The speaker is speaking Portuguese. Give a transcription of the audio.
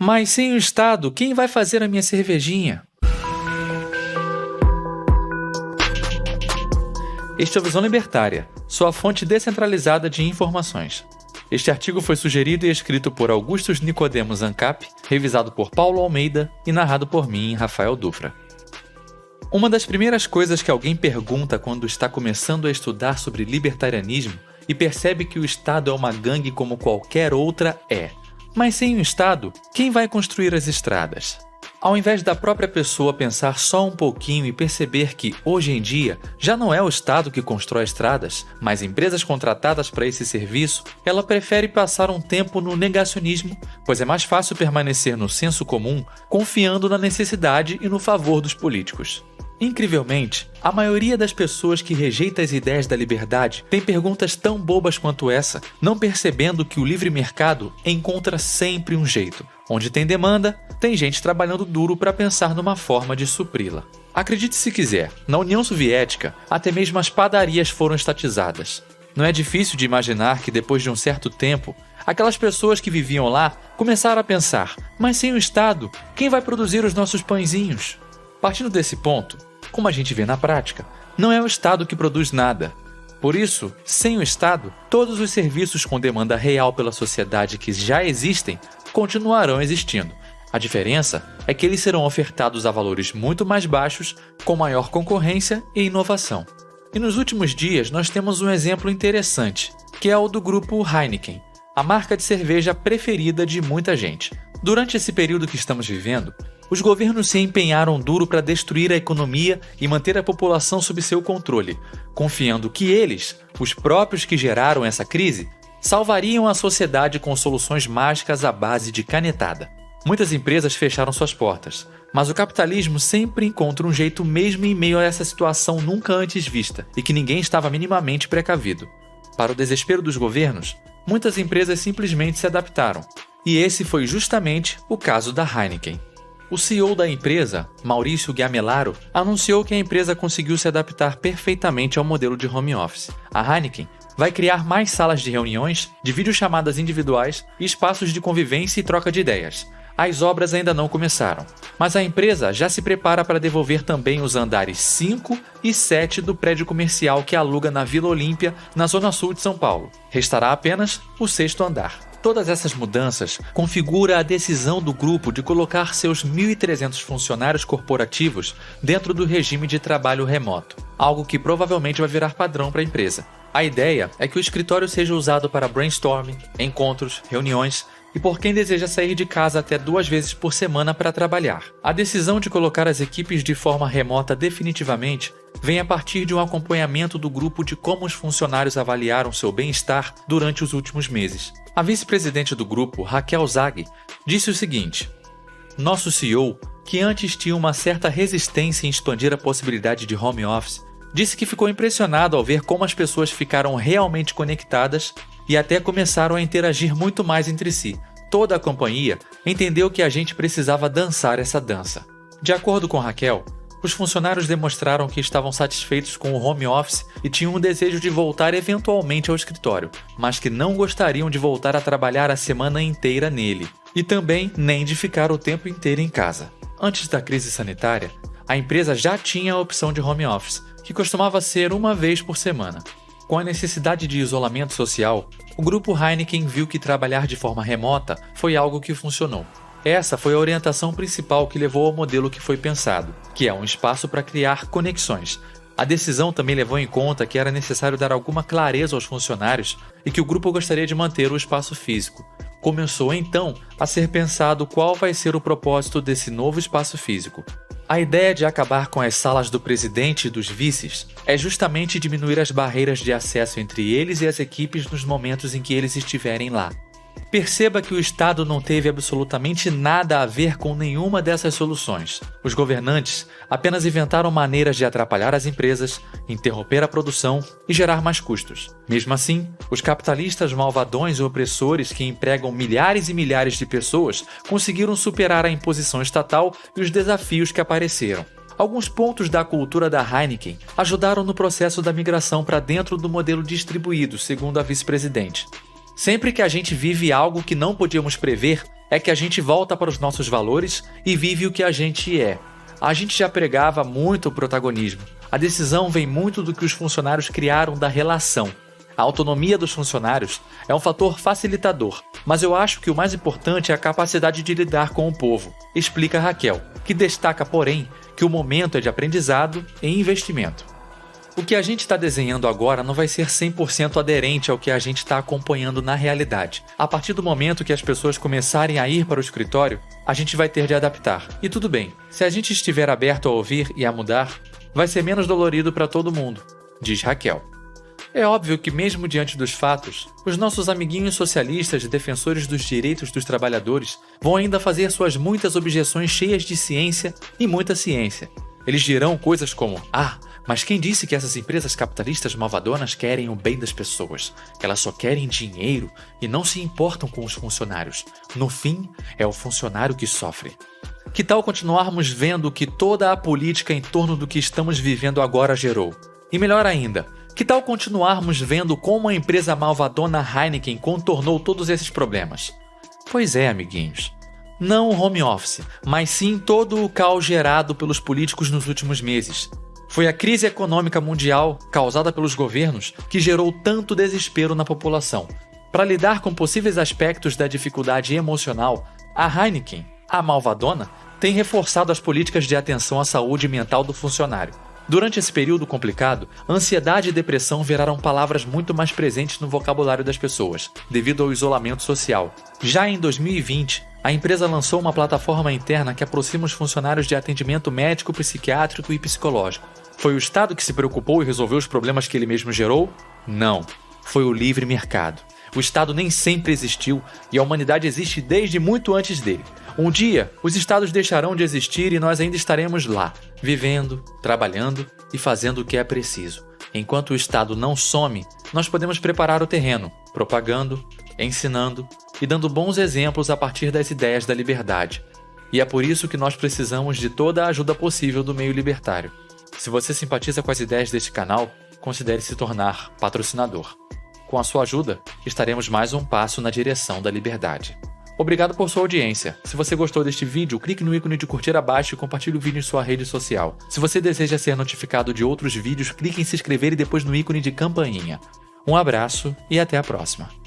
Mas sem o Estado, quem vai fazer a minha cervejinha? Este é o Visão Libertária, sua fonte descentralizada de informações. Este artigo foi sugerido e escrito por Augustus Nicodemos Ancap, revisado por Paulo Almeida e narrado por mim, Rafael Dufra. Uma das primeiras coisas que alguém pergunta quando está começando a estudar sobre libertarianismo e percebe que o Estado é uma gangue como qualquer outra é: mas sem o Estado, quem vai construir as estradas? Ao invés da própria pessoa pensar só um pouquinho e perceber que, hoje em dia, já não é o Estado que constrói estradas, mas empresas contratadas para esse serviço, ela prefere passar um tempo no negacionismo, pois é mais fácil permanecer no senso comum, confiando na necessidade e no favor dos políticos. Incrivelmente, a maioria das pessoas que rejeita as ideias da liberdade tem perguntas tão bobas quanto essa, não percebendo que o livre mercado encontra sempre um jeito. Onde tem demanda, tem gente trabalhando duro para pensar numa forma de supri-la. Acredite se quiser, na União Soviética, até mesmo as padarias foram estatizadas. Não é difícil de imaginar que depois de um certo tempo, aquelas pessoas que viviam lá começaram a pensar: mas sem o Estado, quem vai produzir os nossos pãezinhos? Partindo desse ponto, como a gente vê na prática, não é o Estado que produz nada. Por isso, sem o Estado, todos os serviços com demanda real pela sociedade que já existem continuarão existindo. A diferença é que eles serão ofertados a valores muito mais baixos, com maior concorrência e inovação. E nos últimos dias nós temos um exemplo interessante, que é o do grupo Heineken, a marca de cerveja preferida de muita gente. Durante esse período que estamos vivendo, os governos se empenharam duro para destruir a economia e manter a população sob seu controle, confiando que eles, os próprios que geraram essa crise, salvariam a sociedade com soluções mágicas à base de canetada. Muitas empresas fecharam suas portas, mas o capitalismo sempre encontra um jeito mesmo em meio a essa situação nunca antes vista e que ninguém estava minimamente precavido. Para o desespero dos governos, muitas empresas simplesmente se adaptaram, e esse foi justamente o caso da Heineken. O CEO da empresa, Maurício Gamellaro, anunciou que a empresa conseguiu se adaptar perfeitamente ao modelo de home office. A Heineken vai criar mais salas de reuniões, de videochamadas individuais e espaços de convivência e troca de ideias. As obras ainda não começaram, mas a empresa já se prepara para devolver também os andares 5 e 7 do prédio comercial que aluga na Vila Olímpia, na zona sul de São Paulo. Restará apenas o 6º andar. Todas essas mudanças configuram a decisão do grupo de colocar seus 1.300 funcionários corporativos dentro do regime de trabalho remoto, algo que provavelmente vai virar padrão para a empresa. A ideia é que o escritório seja usado para brainstorming, encontros, reuniões e por quem deseja sair de casa até 2 vezes por semana para trabalhar. A decisão de colocar as equipes de forma remota definitivamente vem a partir de um acompanhamento do grupo de como os funcionários avaliaram seu bem-estar durante os últimos meses. A vice-presidente do grupo, Raquel Zag, disse o seguinte: nosso CEO, que antes tinha uma certa resistência em expandir a possibilidade de home office, disse que ficou impressionado ao ver como as pessoas ficaram realmente conectadas e até começaram a interagir muito mais entre si. Toda a companhia entendeu que a gente precisava dançar essa dança. De acordo com Raquel, os funcionários demonstraram que estavam satisfeitos com o home office e tinham um desejo de voltar eventualmente ao escritório, mas que não gostariam de voltar a trabalhar a semana inteira nele, e também nem de ficar o tempo inteiro em casa. Antes da crise sanitária, a empresa já tinha a opção de home office, que costumava ser 1 vez por semana. Com a necessidade de isolamento social, o grupo Heineken viu que trabalhar de forma remota foi algo que funcionou. Essa foi a orientação principal que levou ao modelo que foi pensado, que é um espaço para criar conexões. A decisão também levou em conta que era necessário dar alguma clareza aos funcionários e que o grupo gostaria de manter o espaço físico. Começou então a ser pensado qual vai ser o propósito desse novo espaço físico. A ideia de acabar com as salas do presidente e dos vices é justamente diminuir as barreiras de acesso entre eles e as equipes nos momentos em que eles estiverem lá. Perceba que o Estado não teve absolutamente nada a ver com nenhuma dessas soluções. Os governantes apenas inventaram maneiras de atrapalhar as empresas, interromper a produção e gerar mais custos. Mesmo assim, os capitalistas malvadões e opressores que empregam milhares e milhares de pessoas conseguiram superar a imposição estatal e os desafios que apareceram. Alguns pontos da cultura da Heineken ajudaram no processo da migração para dentro do modelo distribuído, segundo a vice-presidente. Sempre que a gente vive algo que não podíamos prever, é que a gente volta para os nossos valores e vive o que a gente é. A gente já pregava muito o protagonismo. A decisão vem muito do que os funcionários criaram da relação. A autonomia dos funcionários é um fator facilitador, mas eu acho que o mais importante é a capacidade de lidar com o povo, explica Raquel, que destaca, porém, que o momento é de aprendizado e investimento. O que a gente está desenhando agora não vai ser 100% aderente ao que a gente está acompanhando na realidade. A partir do momento que as pessoas começarem a ir para o escritório, a gente vai ter de adaptar. E tudo bem, se a gente estiver aberto a ouvir e a mudar, vai ser menos dolorido para todo mundo, diz Raquel. É óbvio que, mesmo diante dos fatos, os nossos amiguinhos socialistas e defensores dos direitos dos trabalhadores vão ainda fazer suas muitas objeções cheias de ciência e muita ciência. Eles dirão coisas como: mas quem disse que essas empresas capitalistas malvadonas querem o bem das pessoas? Elas só querem dinheiro e não se importam com os funcionários. No fim, é o funcionário que sofre. Que tal continuarmos vendo o que toda a política em torno do que estamos vivendo agora gerou? E melhor ainda, que tal continuarmos vendo como a empresa malvadona Heineken contornou todos esses problemas? Pois é, amiguinhos. Não o home office, mas sim todo o caos gerado pelos políticos nos últimos meses. Foi a crise econômica mundial, causada pelos governos, que gerou tanto desespero na população. Para lidar com possíveis aspectos da dificuldade emocional, a Heineken, a malvadona, tem reforçado as políticas de atenção à saúde mental do funcionário. Durante esse período complicado, ansiedade e depressão viraram palavras muito mais presentes no vocabulário das pessoas, devido ao isolamento social. Já em 2020, a empresa lançou uma plataforma interna que aproxima os funcionários de atendimento médico, psiquiátrico e psicológico. Foi o Estado que se preocupou e resolveu os problemas que ele mesmo gerou? Não. Foi o livre mercado. O Estado nem sempre existiu e a humanidade existe desde muito antes dele. Um dia, os Estados deixarão de existir e nós ainda estaremos lá, vivendo, trabalhando e fazendo o que é preciso. Enquanto o Estado não some, nós podemos preparar o terreno, propagando, ensinando e dando bons exemplos a partir das ideias da liberdade. E é por isso que nós precisamos de toda a ajuda possível do meio libertário. Se você simpatiza com as ideias deste canal, considere se tornar patrocinador. Com a sua ajuda, estaremos mais um passo na direção da liberdade. Obrigado por sua audiência. Se você gostou deste vídeo, clique no ícone de curtir abaixo e compartilhe o vídeo em sua rede social. Se você deseja ser notificado de outros vídeos, clique em se inscrever e depois no ícone de campainha. Um abraço e até a próxima.